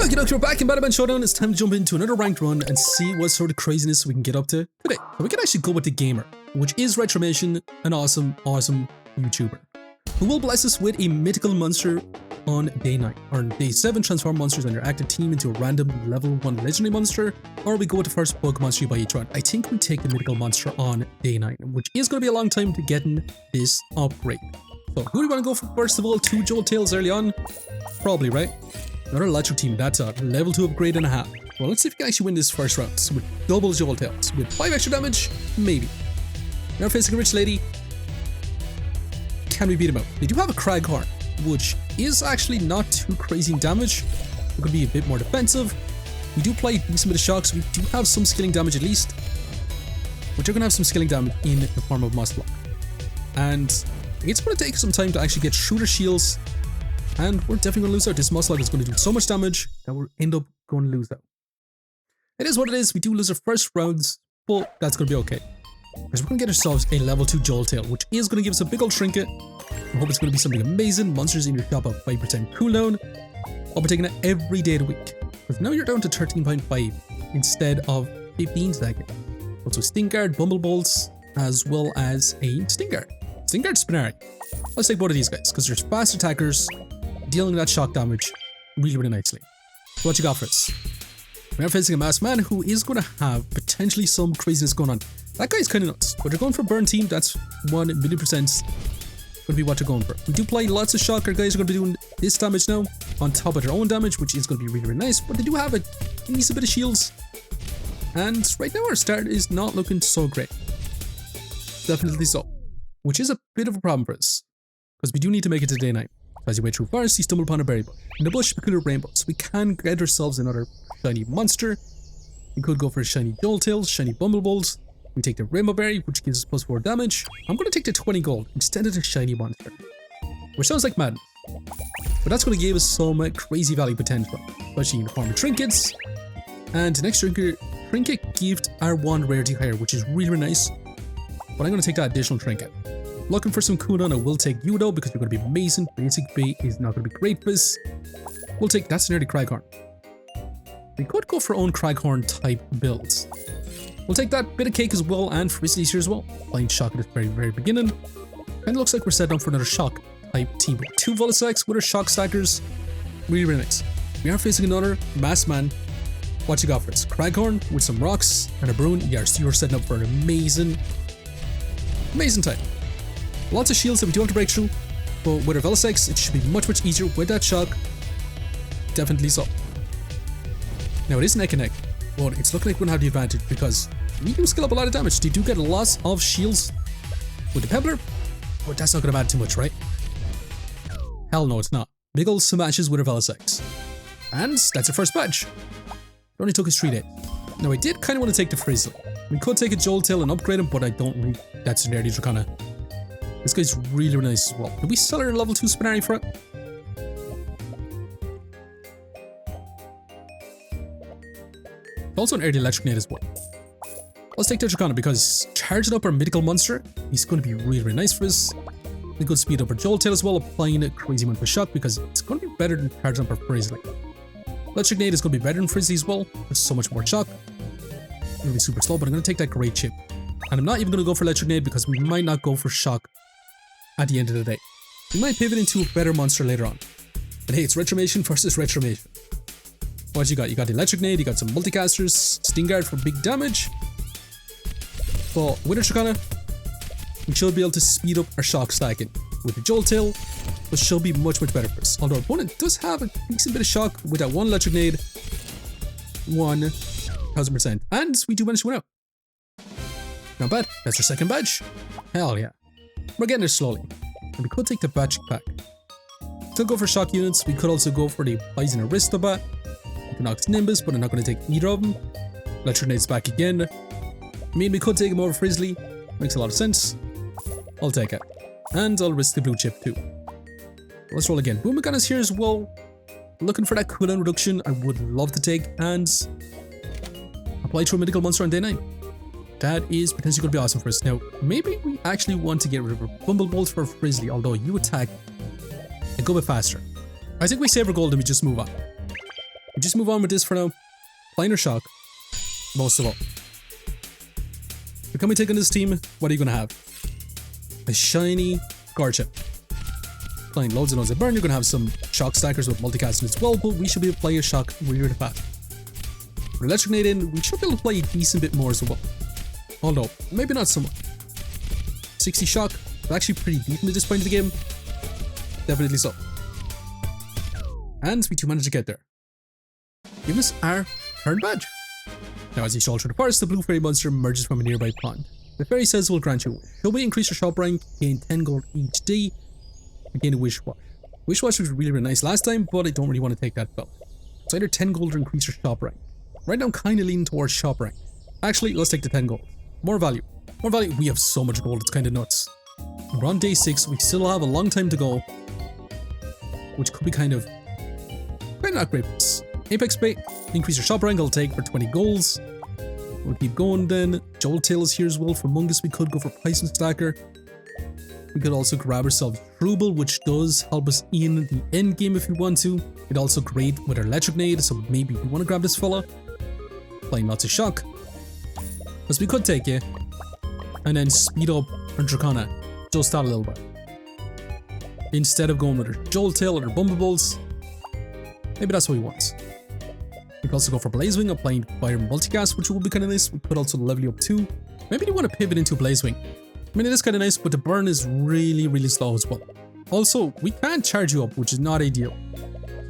Lucky Ducks, we're back in Batomon Showdown. It's time to jump into another ranked run and see what sort of craziness we can get up to today. So we can actually go with the gamer, which is Retromation, an awesome YouTuber, who will bless us with a mythical monster on day 9. Or day 7, transform monsters on your active team into a random level 1 legendary monster, or we go with the first bug monster you buy each run. I think we take the mythical monster on day 9, which is going to be a long time to getting this upgrade. So who do we want to go for first of all? 2 Jolt Tails early on? Probably, right? Another electric team, that's a level 2 upgrade and a half. Well, let's see if we can actually win this first round. So with double Jolt Tails, with 5 extra damage, maybe. Now facing a rich lady. Can we beat him out? They do have a Craghorn, which is actually not too crazy in damage. It could be a bit more defensive. We do apply a decent bit of shock, so we do have some skilling damage at least. But you're going to have some skilling damage in the form of Muscle Lock. And it's going to take some time to actually get through the shields. And we're definitely going to lose out. This Muscle Lock is going to do so much damage that we'll end up going to lose out. It is what it is. We do lose our first rounds, but that's going to be okay. Because we're going to get ourselves a level 2 Jolt Tail, which is going to give us a big old trinket. I hope it's going to be something amazing. Monsters in your shop have 5% cooldown. I'll be taking it every day of the week. Because now you're down to 13.5 instead of 15 seconds. Also Stink Guard, Bumblebolts, as well as a Stink Guard. Stink Guard Spinari. Let's take both of these guys, because there's fast attackers dealing that shock damage really nicely. So what you got for us? We are facing a masked man who is going to have potentially some craziness going on. That guy's kind of nuts, but they're going for burn team. That's 1 million % going to be what they're going for. We do apply lots of shock. Our guys are going to be doing this damage now on top of their own damage, which is going to be really nice, but they do have a decent bit of shields. And right now our start is not looking so great. Definitely so. Which is a bit of a problem for us, because we do need to make it to day 9. As you wait through forest, you stumble upon a berry bush. In the bush, peculiar rainbows. We can get ourselves another shiny monster. We could go for a shiny Jolt Tails, shiny Bumblebolts. We take the rainbow berry, which gives us plus 4 damage. I'm going to take the 20 gold instead of the shiny monster, which sounds like madness. But that's going to give us some crazy value potential, especially in the form of trinkets. And the next trinket gives our wand rarity higher, which is really nice. But I'm going to take that additional trinket. Looking for some cooldown, I will take you though, because you're going to be amazing. Basic bait is not going to be great for this. We'll take that Synergy Craghorn. We could go for own Craghorn type builds. We'll take that bit of cake as well, and Frizzlies here as well. Applying shock at the very beginning. And it looks like we're setting up for another shock type team. 2 Volatics with our shock stackers. Really nice. We are facing another masked man. What you got for us? Craghorn with some rocks and a Bruin. Yes, you're setting up for an amazing time. Lots of shields that we do have to break through, but with our Velocix, it should be much easier with that shock. Definitely so. Now it is neck and neck, but it's looking like we're going to have the advantage because we do skill up a lot of damage. They do get lots of shields with the Pebbler, but that's not going to matter too much, right? Hell no, it's not. Big ol' smashes with our Velocix. And that's our first badge. It only took us 3 days. Now I did kind of want to take the Frizzly. We could take a Jolt Tail and upgrade him, but I don't think that's nearly Dracona. This guy's really nice as well. Did we sell our level 2 Spinari for it? Also an early electric nade as well. Let's take the Dracona because charging up our mythical monster, he's going to be really nice for us. We could speed up our Jolt Tail as well, applying a crazy amount of shock because it's going to be better than charging up our Frizzly. Electric nade is going to be better than Frizzly as well. There's so much more shock. It's going to be super slow, but I'm going to take that great chip. And I'm not even going to go for electric nade because we might not go for shock at the end of the day. We might pivot into a better monster later on. But hey, it's Retromation versus Retromation. What you got? You got the electric nade, you got some multicasters, Sting Guard for big damage. But with our Dracona, we should be able to speed up our shock stacking. With the Jolt Tail, which should be much better for us. Although our opponent does have a decent bit of shock with that 1 electric nade. 1000%. And we do manage to win out. Not bad. That's our second badge. Hell yeah. We're getting there slowly. And we could take the badge pack. Could go for shock units. We could also go for the Poison Aristobat. Equinox Nimbus, but I'm not going to take either of them. Electric Nade's back again. I mean, we could take him over Frizzly. Makes a lot of sense. I'll take it. And I'll risk the blue chip too. Let's roll again. Boomagon is here as well. Looking for that cooldown reduction. I would love to take and apply to a mythical monster on day 9. That is potentially going to be awesome for us. Now, maybe we actually want to get rid of our Bumblebolt for Frizzly, although you attack and go a bit faster. I think we save our gold and we just move on. We just move on with this for now. Planar shock, most of all. So can we take on this team? What are you going to have? A shiny Garchomp. Playing loads and loads of burn, you're going to have some shock stackers with multicasting as well, but we should be able to play a shock really fast. With Electric Nade in, we should be able to play a decent bit more as well. Although, maybe not so much. 60 shock, it's actually pretty decent at this point of the game. Definitely so. And we do manage to get there. Give us our third badge. Now as you stroll through the forest, the blue fairy monster emerges from a nearby pond. The fairy says will grant you, should we increase your shop rank, gain 10 gold each day, and gain a wish wash. Wish wash was really nice last time, but I don't really want to take that belt. It's either 10 gold or increase your shop rank. Right now I'm kind of leaning towards shop rank. Actually, let's take the 10 gold. More value. More value. We have so much gold, it's kind of nuts. We're on day 6, we still have a long time to go, which could be kind of not great for us. Apex Bait, increase your shop rank, I'll take for 20 golds. We'll keep going then. Joltail is here as well. For Mungus, we could go for Poison Stacker. We could also grab ourselves Trouble, which does help us in the end game if we want to. It's also great with our Electric Nade, so maybe we want to grab this fella. Playing lots of Shock. Because we could take it. And then speed up our Dracona just that a little bit. Instead of going with our Joltail or our Bumblebolts. Maybe that's what we want. We could also go for Blazewing, applying Fire Multicast, which will be kind of nice. We could also level you up too. Maybe you want to pivot into Blazewing. I mean, it is kind of nice, but the burn is really slow as well. Also, we can't charge you up, which is not ideal.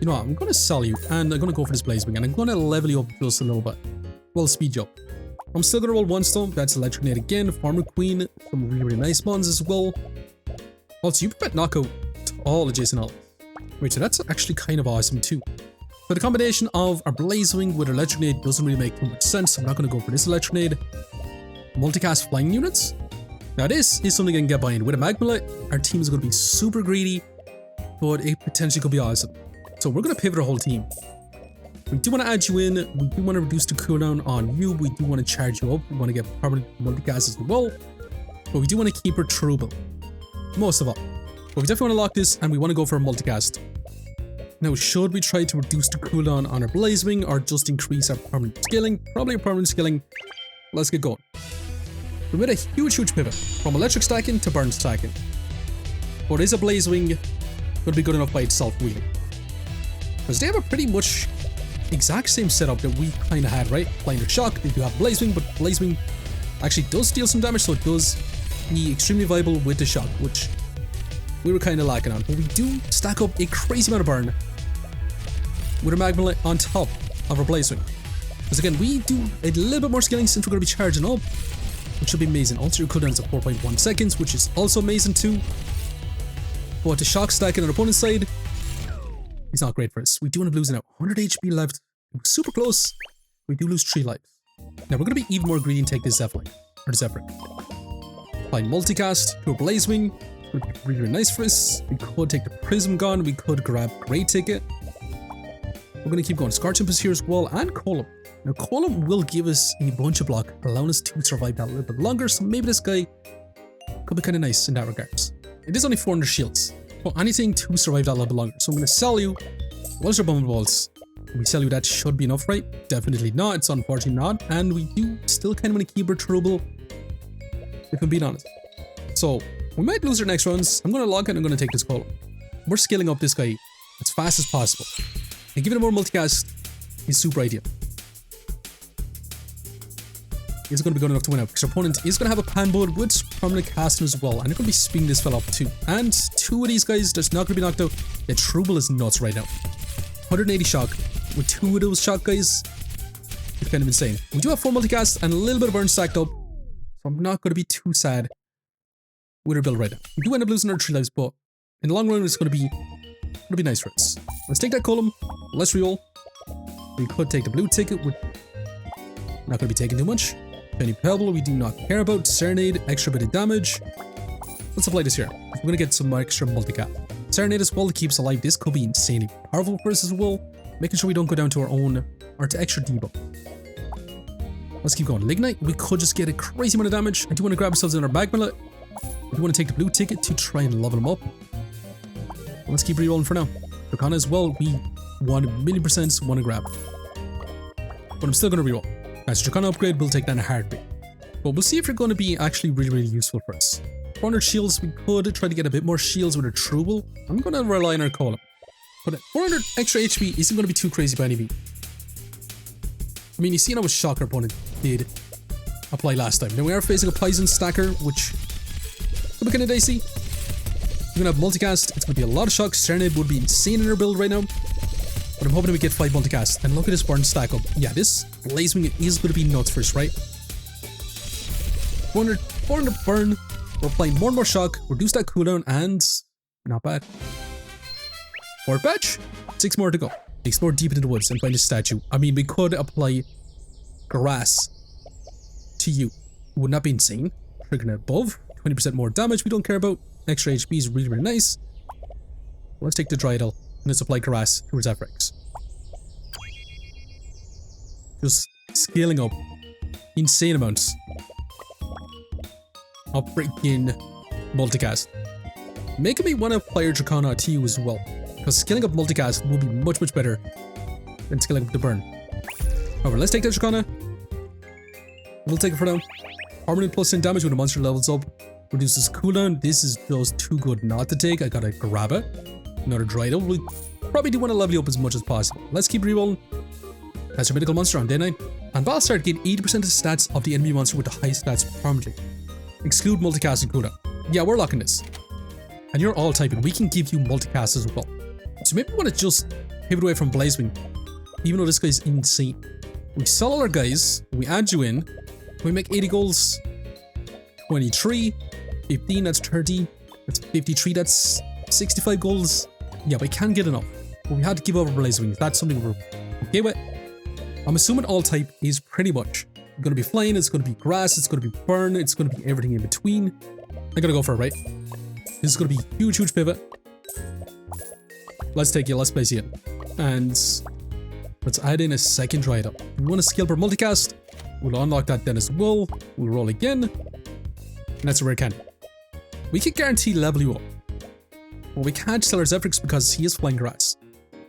You know what, I'm going to sell you, and I'm going to go for this Blazewing, and I'm going to level you up just a little bit. Well, speed you up. I'm still going to roll one stone. That's Electric Nade again, Farmer Queen, some really nice ones as well. Also, you prevent knockout to all adjacent allies. Wait, so that's actually kind of awesome too. So the combination of our Blazewing with our Electric Nade doesn't really make too much sense, so I'm not going to go for this Electric Nade. Multicast flying units. Now this is something I can get behind. With a Magmalite, our team is going to be super greedy, but it potentially could be awesome. So we're going to pivot our whole team. We do want to add you in, we do want to reduce the cooldown on you, we do want to charge you up, we want to get permanent Multicast as well, but we do want to keep our Trouble. Most of all. But we definitely want to lock this, and we want to go for a Multicast. Now, should we try to reduce the cooldown on our Blazewing or just increase our permanent skilling? Probably permanent skilling. Let's get going. We made a huge pivot from electric stacking to burn stacking. But is a Blazewing going to be good enough by itself, really? Because they have a pretty much exact same setup that we kind of had, right? Playing their Shock, they do have Blazewing, but Blazewing actually does deal some damage, so it does be extremely viable with the Shock, which we were kind of lacking on. But we do stack up a crazy amount of burn with our Magmalite on top of our Blazewing. Because again, we do a little bit more skilling since we're going to be charging up, which should be amazing. Also, your cooldown is at 4.1 seconds, which is also amazing too. But the Shock stacking on our opponent's side is not great for us. We do end up losing out 100 HP left. It was super close. We do lose 3 lives. Now we're going to be even more greedy and take this Zephyr, or the Zephyr. Applying Multicast to a Blazewing. Would be really nice for us. We could take the Prism Gun, we could grab Great Ticket. We're going to keep going. Scorchump is here as well, and Column. Now Column will give us a bunch of block, allowing us to survive that a little bit longer, so maybe this guy could be kind of nice in that regards. It is only 400 shields, but anything to survive that a little bit longer. So I'm going to sell you. What's your Bumbleballs? We sell you, that should be enough, right? Definitely not, it's unfortunately not, and we do still kind of want to keep our Trouble, if I'm being honest. So we might lose our next rounds. I'm going to lock it and I'm going to take this Column. We're scaling up this guy as fast as possible. And giving him more Multicast is super ideal. Is going to be good enough to win out because our opponent is going to have a Panbud with permanent casting as well. And they're going to be speeding this fella up too. And 2 of these guys that's not going to be knocked out. The Trouble is nuts right now. 180 shock with 2 of those shock guys. It's kind of insane. We do have 4 Multicast and a little bit of burn stacked up. So I'm not going to be too sad with our build right now. We do end up losing our 3 lives, but in the long run, it's going to be nice for us. Let's take that Column. Let's reroll. We could take the blue ticket. We're not going to be taking too much. Penny Pebble, we do not care about. Serenade, extra bit of damage. Let's apply this here. We're going to get some extra Multicast. Serenade as well to keep us alive. This could be insanely powerful for us as well. Making sure we don't go down to our own, or to extra debuff. Let's keep going. Lignite, we could just get a crazy amount of damage. I do want to grab ourselves another Magmalite. We do want to take the blue ticket to try and level him up. Let's keep rerolling for now. Dracona as well, we 1,000,000% want to grab. But I'm still going to reroll. As a Dracona upgrade, we'll take that in a heartbeat. But we'll see if you're going to be actually really useful for us. 400 shields, we could try to get a bit more shields with a Trouble. I'm going to rely on our Column. But 400 extra HP isn't going to be too crazy by any means. I mean, you see how much shock our opponent did apply last time. Now we are facing a Poison Stacker, which could be kind of dicey. We're going to have Multicast. It's going to be a lot of shock. Serenade would be insane in our build right now. But I'm hoping we get 5 Multicast. And look at this burn stack up. Yeah, this Blazewing is going to be nuts for us, right? 400 burn. We're applying more and more shock. Reduce that cooldown and not bad. 4th batch. 6 more to go. Explore deep into the woods and find a statue. I mean, we could apply grass to you. Would not be insane. Triggering above. 20% more damage we don't care about. Extra HP is really nice. Let's take the Dryadle and let's apply grass towards Efrex. Just scaling up insane amounts of freaking Multicast. Making me want to apply Dracona to you as well. Because scaling up Multicast will be much better than scaling up the burn. However, let's take that Dracona. We'll take it for now. Permanent +10 damage when the monster levels up. Reduces cooldown. This is just too good not to take. I gotta grab it. Another Dryadle. We probably do want to level you up as much as possible. Let's keep rerolling. That's your Mythical Monster on day 9. On battle start, gain 80% of the stats of the enemy monster with the highest stats permanently. Exclude Multicast and cooldown. Yeah, we're locking this. And you're all typing. We can give you Multicast as well. So maybe we want to just pivot away from Blazewing, even though this guy's insane. We sell all our guys, we add you in, we make 80 goals, 23, 15, that's 30, that's 53, that's 65 goals. Yeah, we can get enough, but we had to give over Blazewing. That's something we're okay with. I'm assuming all type is pretty much going to be flying, it's going to be grass, it's going to be burn, it's going to be everything in between. I'm going to go for it, right? This is going to be huge pivot. Let's take you, let's place you in. And let's add in a second Dryadle. We want to scale per Multicast. We'll unlock that then as well. We'll roll again. And that's a rare candy. We can guarantee level you up. But we can't sell our Zephyrix because he is flying grass.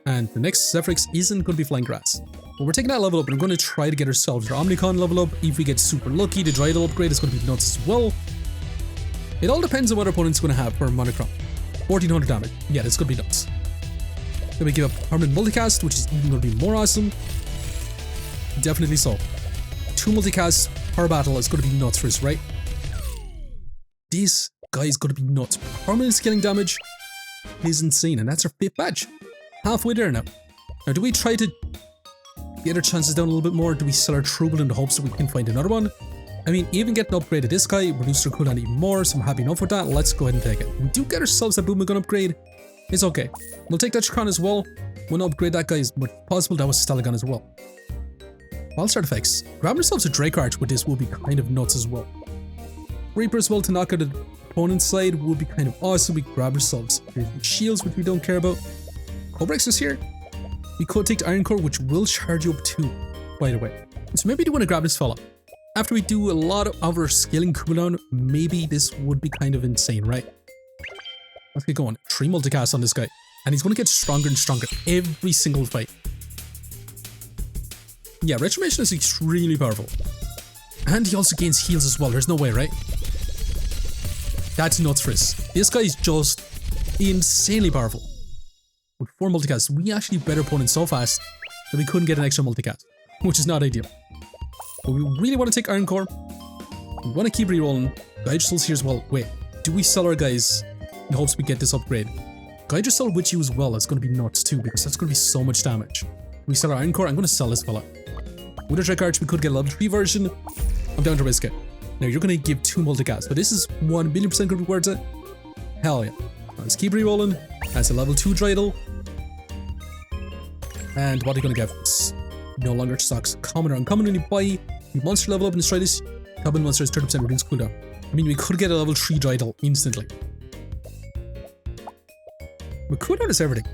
And the next Zephyrix isn't going to be flying grass. But we're taking that level up and we're going to try to get ourselves our Omnicon level up. If we get super lucky, the Dryadle upgrade is going to be nuts as well. It all depends on what our opponent's going to have for Monochrome. 1400 damage. Yeah, that's going to be nuts. Then we give up permanent Multicast, which is even going to be more awesome. Definitely so. 2 Multicasts per battle is going to be nuts for us, right? This guy is going to be nuts. Permanent scaling damage is insane, and that's our 5th badge. Halfway there now. Now, do we try to get our chances down a little bit more? Do we sell our Trouble in the hopes that we can find another one? I mean, even getting an upgrade of this guy reduces our cooldown even more, so I'm happy enough with that. Let's go ahead and take it. We do get ourselves a Boomerang Gun upgrade. It's okay. We'll take that Dracon as well. We'll upgrade that guy as much as possible. That was Stelagon as well. Wild start effects. Grabbing ourselves a Drake Arch with this will be kind of nuts as well. Reaper as well to knock out the opponent's side will be kind of awesome. We grab ourselves shields, which we don't care about. Cobrex is here. We could take the Iron Core, which will charge you up too, by the way. So maybe we do want to grab this fella. After we do a lot of our scaling cooldown, maybe this would be kind of insane, right? Let's get going. 3 Multicast on this guy. And he's going to get stronger and stronger every single fight. Yeah, Retribution is extremely powerful. And he also gains heals as well. There's no way, right? That's nuts for us. This guy is just insanely powerful. With 4 Multicasts, we actually beat our opponent so fast that we couldn't get an extra Multicast, which is not ideal. But we really want to take Iron Core. We want to keep rerolling. Guide Souls here as well. Wait, do we sell our guys in hopes we get this upgrade? Guide Soul with you as well. It's going to be nuts too, because that's going to be so much damage. We sell our Iron Core. I'm going to sell this fella. With a Drake Arch, we could get a level 3 version. I'm down to risk it. Now, you're going to give 2 Multicasts, but this is 1,000,000% going to be worth it. Hell yeah. Let's keep rerolling. That's a level 2 Dryadle. And what are you going to get for this? No longer stocks common or uncommon when you buy the monster level up and destroy this. Common monster is 30% reduced cooldown. I mean, we could get a level 3 Dryadle instantly. But cooldown is everything.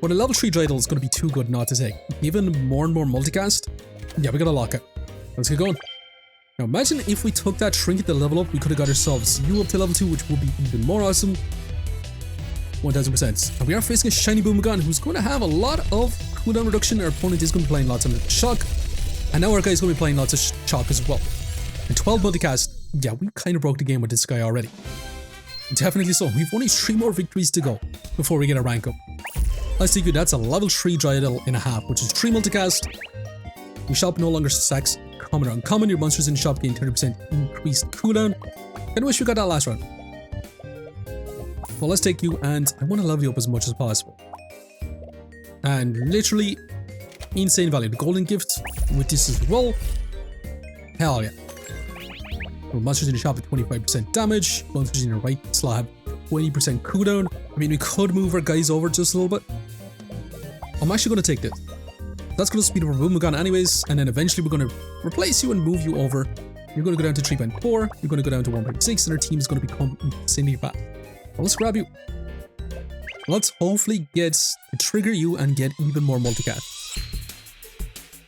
But a level 3 Dryadle is going to be too good not to take. Even more and more Multicast. Yeah, we got to lock it. Let's get going. Now imagine if we took that trinket to level up, we could have got ourselves you up to level 2, which would be even more awesome. 1000%. And we are facing a shiny Boomagon who's going to have a lot of cooldown reduction. Our opponent is going to be playing lots of shock. And now our guy's going to be playing lots of shock as well. And 12 multicast. Yeah, we kind of broke the game with this guy already. Definitely so. We've only 3 more victories to go before we get a rank up. Let's take you. That's a level 3 Dryadil in a half, which is 3 multicast. Your shop no longer stacks common or uncommon. Your monsters in the shop gain 30% increased cooldown. Kinda wish we got that last round. Well, let's take you, and I want to level you up as much as possible. And literally, insane value. The golden gift with this as well. Hell yeah. Monsters in the shop at 25% damage. Monsters in the right slot have 20% cooldown. I mean, we could move our guys over just a little bit. I'm actually going to take this. That's going to speed up our Boomagon anyways, and then eventually we're going to replace you and move you over. You're going to go down to 3.4, you're going to go down to 1.6, and our team is going to become insanely fast. Well, let's grab you. Let's hopefully get to trigger you and get even more multicast.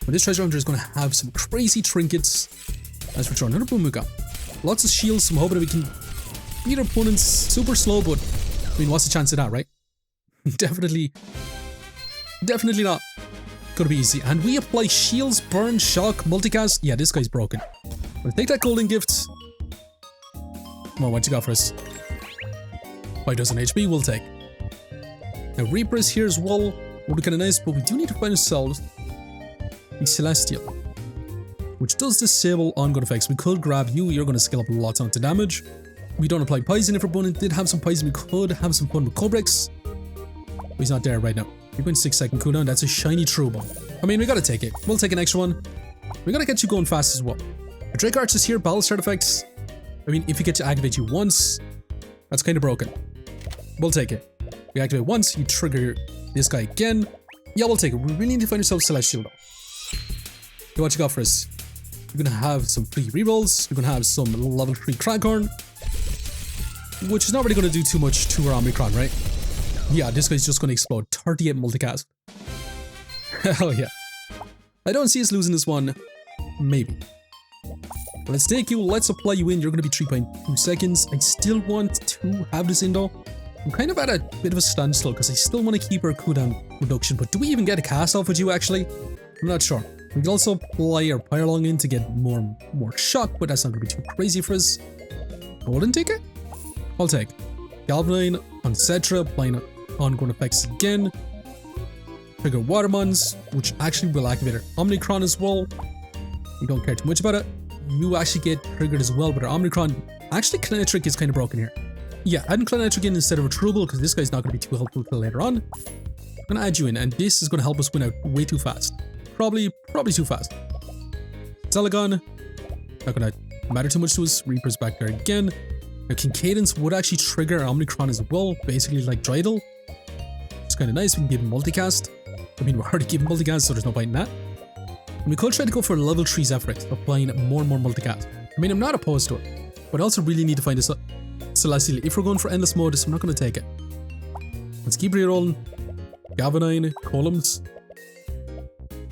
But this treasure hunter is going to have some crazy trinkets. Let's return another Boomagon. Lots of shields, so I'm hoping that we can beat our opponents super slow, but I mean, what's the chance of that, right? Definitely not gonna be easy. And we apply shields, burn, shock, multicast. Yeah, this guy's broken. We'll take that golden gift. Come on, what you got for us? 5000 HP, we'll take. Now, Reaper is here as well. Will be kind of nice, but we do need to find ourselves the Celestial, which does disable ongoing effects. We could grab you. You're going to scale up lots onto damage. We don't apply poison. If our opponent did have some poison, we could have some fun with Cobrex. But he's not there right now. 3.6-second cooldown. That's a shiny Trouble. I mean, we got to take it. We'll take an extra one. We got to get you going fast as well. The Drake Arch is here. Battle start effects. I mean, if you get to activate you once, that's kind of broken. We'll take it. We activate once, you trigger this guy again. Yeah, we'll take it. We really need to find ourselves Celestial though. Okay, what you got for us? We're gonna have some free rerolls. We're gonna have some level 3 Craghorn, which is not really gonna do too much to our Omicron, right? Yeah, this guy's just gonna explode. 38 multicast. Hell yeah. I don't see us losing this one. Maybe. Let's take you. Let's apply you in. You're gonna be 3.2 seconds. I still want to have this in though. I'm kind of at a bit of a standstill because I still want to keep our cooldown reduction. But do we even get a cast off with you actually? I'm not sure. We can also apply our Pyrelong in to get more shock, but that's not going to be too crazy for us. Golden ticket? I'll take. Galvanine on Cetra, applying ongoing effects again. Trigger Watermons, which actually will activate our Omnicron as well. We don't care too much about it. You actually get triggered as well, but our Omnicron, actually Kinetic is kind of broken here. Yeah, adding Kinetic in instead of a Trouble, because this guy's not going to be too helpful till later on. I'm going to add you in, and this is going to help us win out way too fast. Probably too fast. Celagon, not going to matter too much to us. Reaper's back there again. Now, Kincadence would actually trigger our Omnicron as well, basically like Dryadil. It's kind of nice. We can give him multicast. I mean, we're already giving multicast, so there's no point in that. And we could try to go for level 3 Zephyrex, applying more and more multicast. I mean, I'm not opposed to it, but I also really need to find a Celestial. If we're going for endless mode, so I'm not going to take it. Let's keep rerolling. Galvanine, Columns.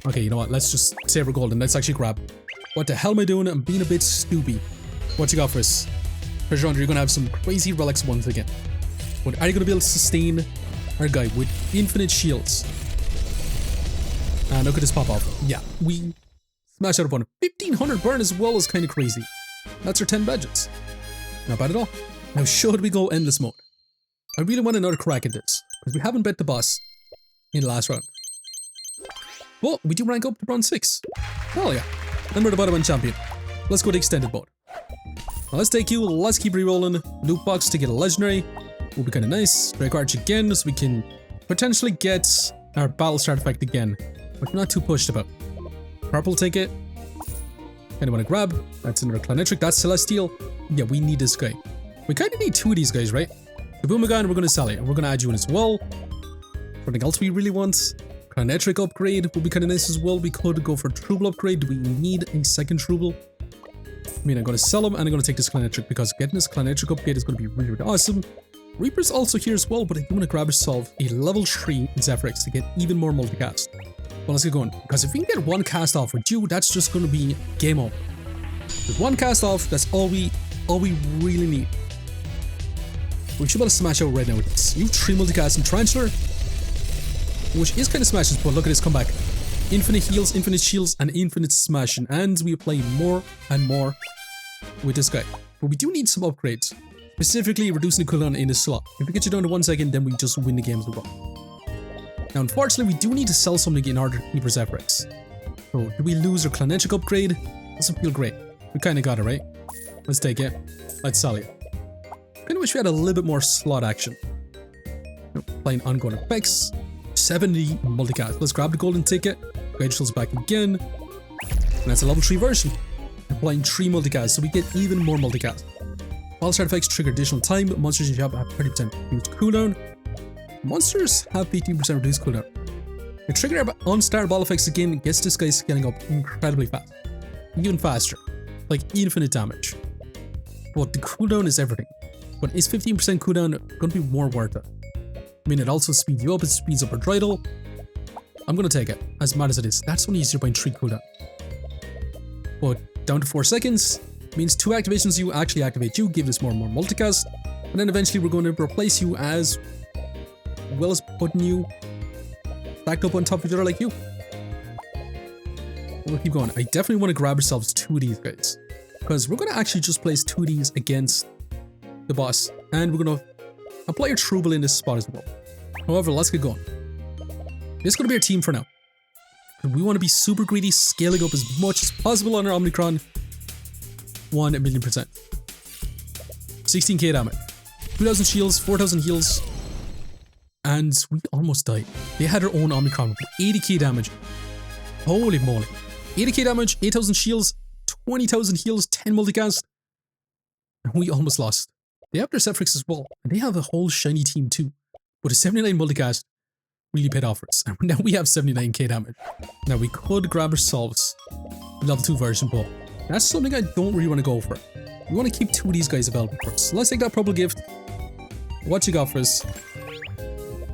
Okay, you know what? Let's just save our gold and let's actually grab. What the hell am I doing? I'm being a bit stupid. What you got for us? Treasure Hunter, you're going to have some crazy relics once again. But are you going to be able to sustain our guy with infinite shields? And look at this pop off. Yeah, we smashed out a opponent. 1500 burn as well is kind of crazy. That's our 10 badges. Not bad at all. Now, should we go endless mode? I really want another crack at this, because we haven't bet the boss in the last round. Well, we do rank up to bronze 6. Hell yeah. And we're the Batomon champion. Let's go to extended mode. Now, let's take you. Let's keep rerolling. Loot box to get a legendary. Will be kind of nice. Drake Arch again, so we can potentially get our battle start effect again, which I'm not too pushed about. Purple ticket. Anyone want to grab? That's another Clanetric. That's Celestial. Yeah, we need this guy. We kind of need 2 of these guys, right? The Boomagon, we're going to sell it, and we're going to add you in as well. Something else we really want. Clanetric upgrade will be kind of nice as well. We could go for Trouble upgrade. Do we need a second Trouble? I mean, I'm going to sell him, and I'm going to take this Clanetric, because getting this Clanetric upgrade is going to be really, really awesome. Reaper's also here as well, but I do want to grab ourselves a level 3 Zephyrex to get even more multicast. Well, let's get going, because if we can get 1 cast off with you, that's just going to be game over. With 1 cast off, that's all we really need. We should be able to smash out right now with this. You have 3 multicast and Tarantula, which is kind of smashes, but look at this comeback. Infinite heals, infinite shields, and infinite smashing. And we apply more and more with this guy. But we do need some upgrades. Specifically, reducing the cooldown in the slot. If we get you down to 1 second, then we just win the game as well. Now, unfortunately, we do need to sell something in order to keep our Zephyrix. So, do we lose our Clanetic upgrade? Doesn't feel great. We kind of got it, right? Let's take it. Let's sell it. Kind of wish we had a little bit more slot action. Applying ongoing effects. 70 multicast. Let's grab the golden ticket. Gradual's back again. And that's a level 3 version. Applying 3 multicast, so we get even more multicast. All star effects trigger additional time. Monsters in shop have 30% reduced cooldown. Monsters have 15% reduced cooldown. The trigger on-star ball effects again gets this guy scaling up incredibly fast. Even faster. Like infinite damage. But the cooldown is everything. But is 15% cooldown going to be more worth it? I mean, it also speeds you up, it speeds up our dreidel. I'm going to take it, as mad as it is. That's only 0.3 cooldown. But down to 4 seconds means 2 activations you actually activate you, give us more and more multicast. And then eventually we're going to replace you as well as putting you stacked up on top of each other like you. We'll keep going. I definitely want to grab ourselves 2 of these guys. Because we're going to actually just place 2 of these against the boss. And we're going to apply your Trouble in this spot as well. However, let's get going. This is going to be our team for now. We want to be super greedy, scaling up as much as possible on our Omnicron. 1,000,000%. 16k damage. 2,000 shields, 4,000 heals. And we almost died. They had their own Omnicron with 80k damage. Holy moly. 80k damage, 8,000 shields, 20,000 heals, 10 multicast. And we almost lost. They have their Zephyrix as well. And they have a whole shiny team too. But a 79 multicast really paid off for us. And now we have 79k damage. Now we could grab ourselves a level 2 version, but that's something I don't really want to go for. We want to keep 2 of these guys available for us. So let's take that purple gift. What you got for us?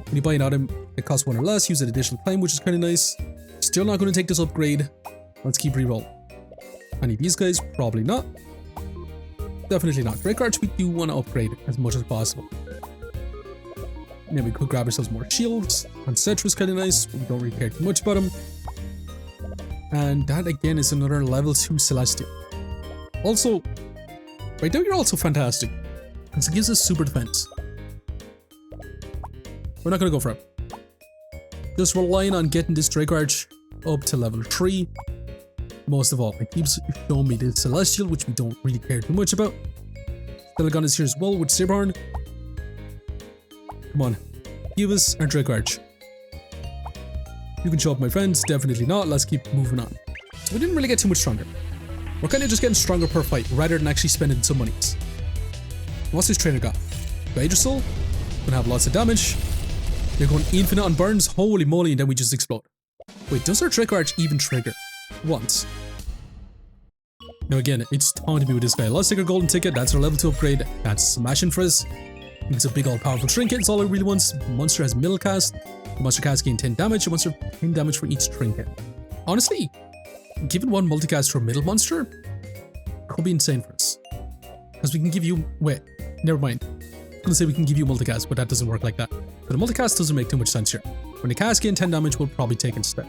When you buy an item, it costs 1 or less. Use an additional time, which is kind of nice. Still not going to take this upgrade. Let's keep rerolling. Any of these guys? Probably not. Definitely not. Drake Arch, we do want to upgrade as much as possible. Then we could grab ourselves more shields. And Cetra's kind of nice, but we don't really care too much about him. And that again is another level 2 Celestial. Also, right now you're also fantastic. Because it gives us super defense. We're not going to go for it. Just relying on getting this Drake Arch up to level 3. Most of all, it keeps showing me the Celestial, which we don't really care too much about. Telegon is here as well with Saberhorn. Come on, give us our Drake Arch. You can show up, my friends. Definitely not. Let's keep moving on. So we didn't really get too much stronger. We're kind of just getting stronger per fight rather than actually spending some monies. What's this trainer got? Soul. Gonna have lots of damage. They're going infinite on burns. Holy moly, and then we just explode. Wait, does our Drake Arch even trigger? Once. Now again, it's time to be with this guy. Let's take our golden ticket. That's our level 2 upgrade. That's smashing for us. It's a big all powerful trinket. It's all it really wants. Monster has middle cast. The monster cast gain 10 damage. The monster 10 damage for each trinket. Honestly, giving 1 multicast to a middle monster could be insane for us. Because we can give you... Wait, never mind. I was going to say we can give you multicast, but that doesn't work like that. But the multicast doesn't make too much sense here. When the cast gain 10 damage, we'll probably take instead.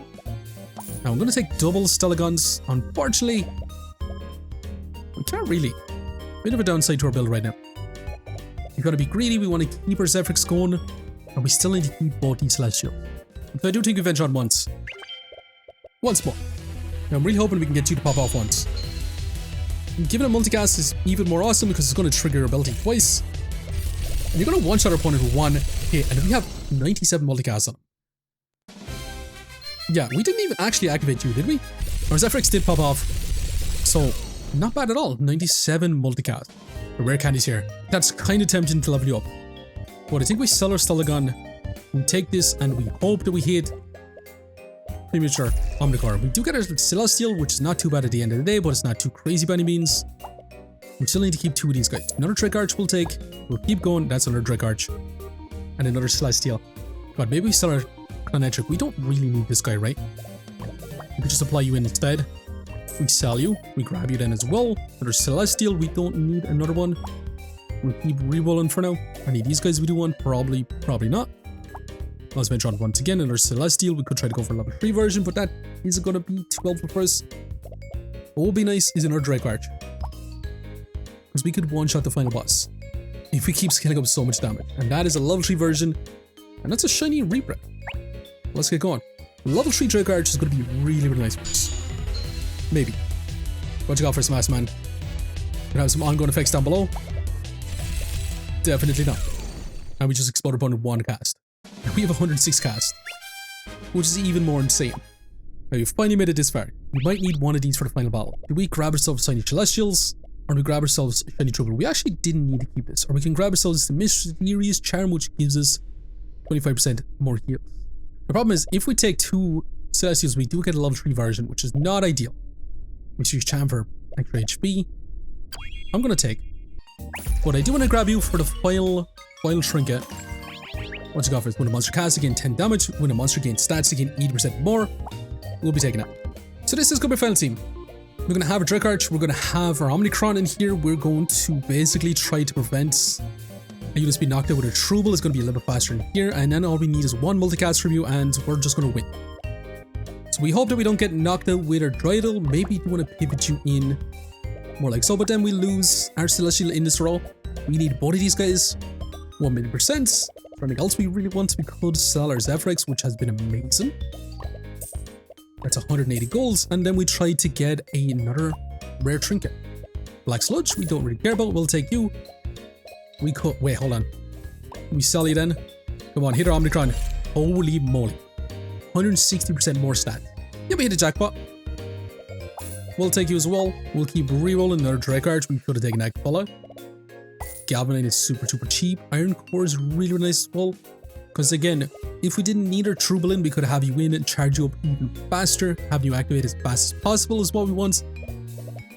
Now I'm going to take double Stellagons. Unfortunately, we can't really. Bit of a downside to our build right now. We've got to be greedy. We want to keep our Zephyrix going. And we still need to keep both these Celestials. So I do think we venture on once. Once more. Now I'm really hoping we can get you to pop off once. And giving a multicast is even more awesome because it's going to trigger your ability twice. And you're going to one-shot our opponent with 1 hit. And we have 97 multicasts on him. Yeah, we didn't even actually activate you, did we? Our Zephyrix did pop off. So, not bad at all. 97 multicast. The rare candies here. That's kind of tempting to level you up. But I think we sell our Stellagon. We take this and we hope that we hit Premature Omnicore. We do get our Celestial, which is not too bad at the end of the day, but it's not too crazy by any means. We still need to keep 2 of these guys. Another Drake Arch we'll take. We'll keep going. That's another Drake Arch. And another Celestial. But maybe we sell our Clanetric. We don't really need this guy, right? We could just apply you in instead. We sell you. We grab you then as well. Another Celestial. We don't need another one. We'll keep re-rolling for now. Any of these guys we do want? Probably not. Let's venture on once again. Another Celestial. We could try to go for a level 3 version, but that isn't going to be too helpful for us. What would be nice is another Draco Arch. Because we could one-shot the final boss if we keep scaling up so much damage. And that is a level 3 version. And that's a shiny Reaper. Let's get going. Level 3 Draco Arch is going to be really nice for us. Maybe. What you got for us, Masked Man? Gonna have some ongoing effects down below? Definitely not. And we just exploded upon 1 cast. And we have 106 cast, which is even more insane. Now you've finally made it this far. We might need one of these for the final battle. Do we grab ourselves shiny Celestials? Or do we grab ourselves shiny Trouble? We actually didn't need to keep this. Or we can grab ourselves the Mysterious Charm, which gives us 25% more heals. The problem is, if we take 2 Celestials, we do get a level 3 version, which is not ideal. Mysterious Charm for extra HP. I'm gonna take. But I do want to grab you for the final trinket. Once you go for it, when a monster casts, again 10 damage. When a monster gains stats, again 80% more. We'll be taking that. So this is going to be final team. We're going to have a Draco Arch. We're going to have our Omnicron in here. We're going to basically try to prevent a unit being knocked out with a Trouble. It's going to be a little bit faster in here. And then all we need is 1 multicast from you and we're just going to win. So we hope that we don't get knocked out with our Dreidel. Maybe we want to pivot you in more like so. But then we lose our Celestial in this row. We need both of these guys. 1,000,000%. For anything else we really want, we could sell our Zephyrex, which has been amazing. That's 180 golds, and then we try to get another rare trinket. Black Sludge, we don't really care about, we'll take you. We could, wait, hold on. We sell you then. Come on, hit our Omnicron. Holy moly. 160% more stat. Yeah, we hit a jackpot. We'll take you as well. We'll keep re-rolling another Draco Arch. We could have taken that fella. Galvanite is super cheap. Iron Core is really nice as well. Because again, if we didn't need our Trouble in, we could have you in and charge you up even faster. Have you activate as fast as possible is what we want.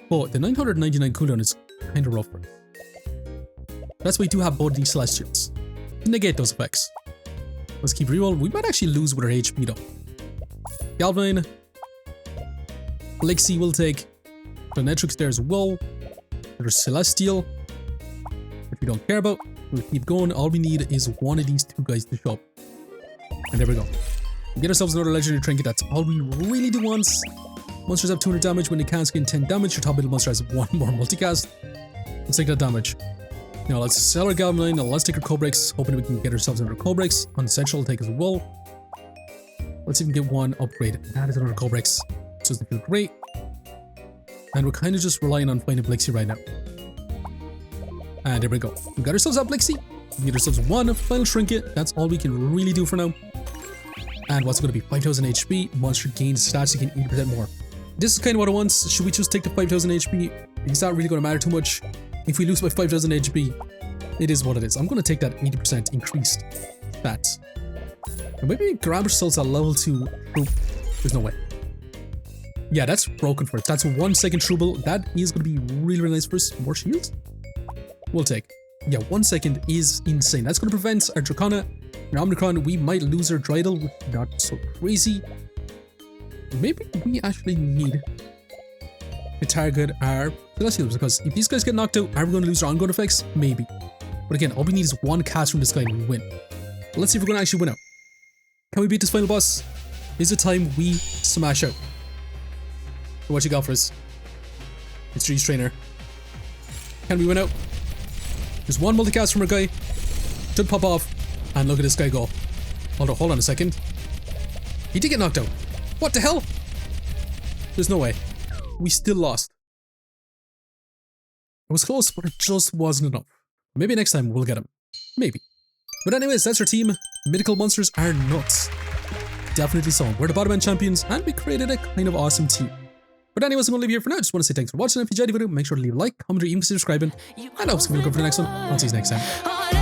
But the 999 cooldown is kind of rough for us. That's why we do have both these Celestials to negate those effects. Let's keep rerolling. We might actually lose with our HP though. Galvanite. Blixie will take. Planetrix there as well. There's Celestial. Which we don't care about. We'll keep going. All we need is one of these 2 guys to show up. And there we go. We get ourselves another legendary trinket. That's all we really do want. Monsters have 200 damage. When they cast, gain 10 damage. Your top middle monster has 1 more multicast. Let's take that damage. Now let's sell our Galvanite. Now let's take our Cobreaks. Hoping we can get ourselves another Cobreaks. Unessential will take as well. Let's even get 1 upgrade. That is another Cobreaks. So doesn't feel great. And we're kind of just relying on finding Blixie right now. And there we go. We got ourselves a Blixie. We get ourselves 1 final trinket. That's all we can really do for now. And what's going to be 5,000 HP. Monster gains stats again 80% more. This is kind of what I want. Should we just take the 5,000 HP? It's not really going to matter too much. If we lose by 5,000 HP, it is what it is. I'm going to take that 80% increased stats. And maybe grab ourselves a level 2 troop. There's no way. Yeah, that's broken for us. That's a 1 second Trouble. That is going to be really nice for us. More shields? We'll take. Yeah, 1 second is insane. That's going to prevent our Dracona and Omnicron. We might lose our Dreidel, which is not so crazy. Maybe we actually need to target our Celestials, because if these guys get knocked out, are we going to lose our ongoing effects? Maybe. But again, all we need is 1 cast from this guy and we win. But let's see if we're going to actually win out. Can we beat this final boss? Is it time we smash out? So what you got for us? It's Tree's Trainer. Can we win out? There's 1 multicast from our guy. Should pop off. And look at this guy go. Hold on a second. He did get knocked out. What the hell? There's no way. We still lost. It was close, but it just wasn't enough. Maybe next time we'll get him. Maybe. But anyways, that's our team. Mythical monsters are nuts. Definitely so. We're the Batomon champions, and we created a kind of awesome team. But anyways, I'm going to leave you here for now. Just want to say thanks for watching. If you enjoyed the video, make sure to leave a like, comment, or even subscribing. And I hope you're going to go for the next one. I'll see you next time.